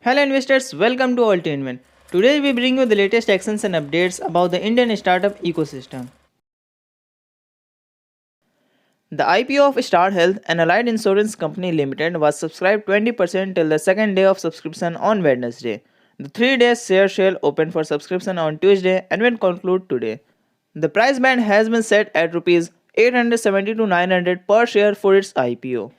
Hello investors, welcome to Altainment. Today we bring you the latest actions and updates about the Indian startup ecosystem. The IPO of Star Health, an allied insurance company limited, was subscribed 20% till the second day of subscription on Wednesday. The 3-day share sale opened for subscription on Tuesday and will conclude today. The price band has been set at Rs 870 to 900 per share for its IPO.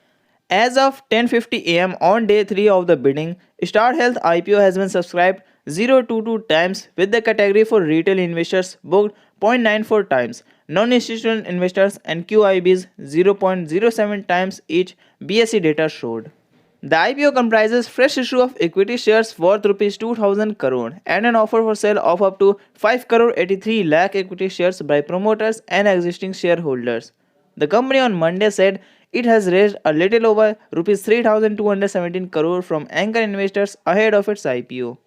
As of 10:50 am on day 3 of the bidding, Star Health IPO has been subscribed 0.22 times, with the category for retail investors booked 0.94 times, non-institutional investors and QIBs 0.07 times each, BSE data showed. The IPO comprises fresh issue of equity shares worth Rs 2000 crore and an offer for sale of up to 5 crore 83 lakh equity shares by promoters and existing shareholders. The company on Monday said it has raised a little over Rs 3,217 crore from anchor investors ahead of its IPO.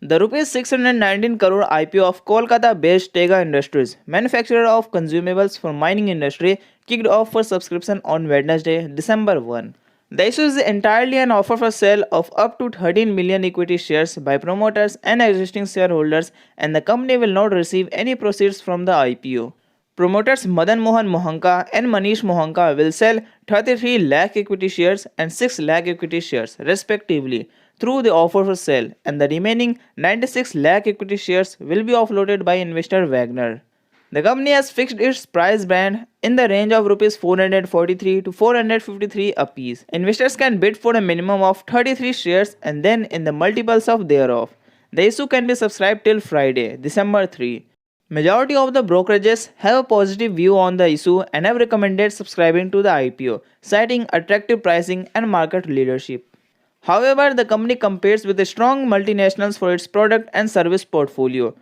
The Rs 619 crore IPO of Kolkata-based Tega Industries, manufacturer of consumables for mining industry, kicked off for subscription on Wednesday, December 1. The issue is entirely an offer for sale of up to 13 million equity shares by promoters and existing shareholders, and the company will not receive any proceeds from the IPO. Promoters Madan Mohan Mohanka and Manish Mohanka will sell 33 lakh equity shares and 6 lakh equity shares, respectively, through the offer for sale, and the remaining 96 lakh equity shares will be offloaded by investor Wagner. The company has fixed its price band in the range of Rs 443 to 453 apiece. Investors can bid for a minimum of 33 shares and then in the multiples of thereof. The issue can be subscribed till Friday, December 3. Majority of the brokerages have a positive view on the issue and have recommended subscribing to the IPO, citing attractive pricing and market leadership. However, the company competes with the strong multinationals for its product and service portfolio.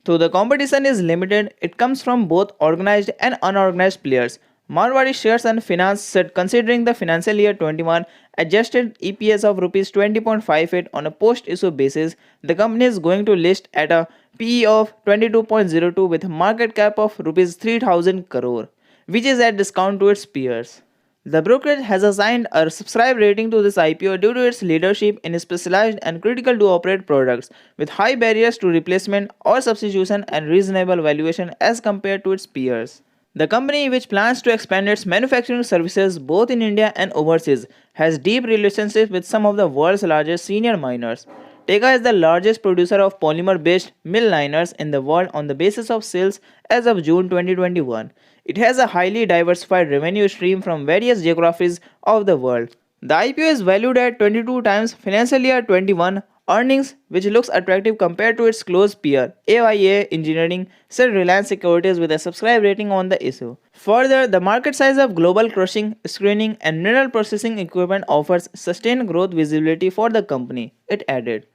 Though the competition is limited, it comes from both organized and unorganized players. Marwari Shares and Finance said considering the financial year 21 adjusted EPS of Rs 20.58 on a post-issue basis, the company is going to list at a PE of 22.02 with a market cap of Rs 3,000 crore, which is at discount to its peers. The brokerage has assigned a subscribe rating to this IPO due to its leadership in specialized and critical to operate products with high barriers to replacement or substitution and reasonable valuation as compared to its peers. The company, which plans to expand its manufacturing services both in India and overseas, has deep relationships with some of the world's largest senior miners. Tega is the largest producer of polymer-based mill liners in the world on the basis of sales as of June 2021. It has a highly diversified revenue stream from various geographies of the world. The IPO is valued at 22 times financial year 21 earnings, which looks attractive compared to its close peer, AYA Engineering, said Reliance Securities with a subscribe rating on the issue. Further, the market size of global crushing, screening, and mineral processing equipment offers sustained growth visibility for the company, it added.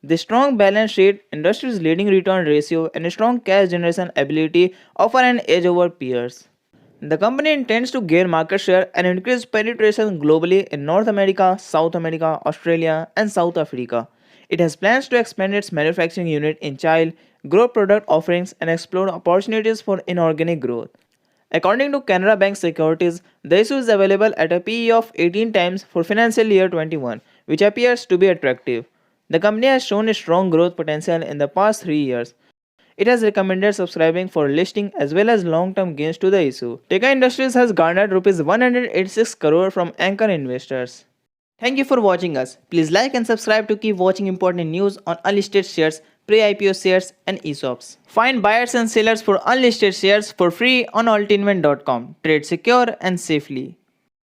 The strong balance sheet, industry's leading return ratio, and a strong cash generation ability offer an edge over peers. The company intends to gain market share and increase penetration globally in North America, South America, Australia, and South Africa. It has plans to expand its manufacturing unit in Chile, grow product offerings, and explore opportunities for inorganic growth. According to Canara Bank Securities, the issue is available at a PE of 18 times for financial year 21, which appears to be attractive. The company has shown a strong growth potential in the past 3 years. It has recommended subscribing for listing as well as long-term gains to the issue. Tega Industries has garnered Rs 186 crore from anchor investors. Thank you for watching us. Please like and subscribe to keep watching important news on unlisted shares, pre-IPO shares and ESOPs. Find buyers and sellers for unlisted shares for free on altinvent.com. Trade secure and safely.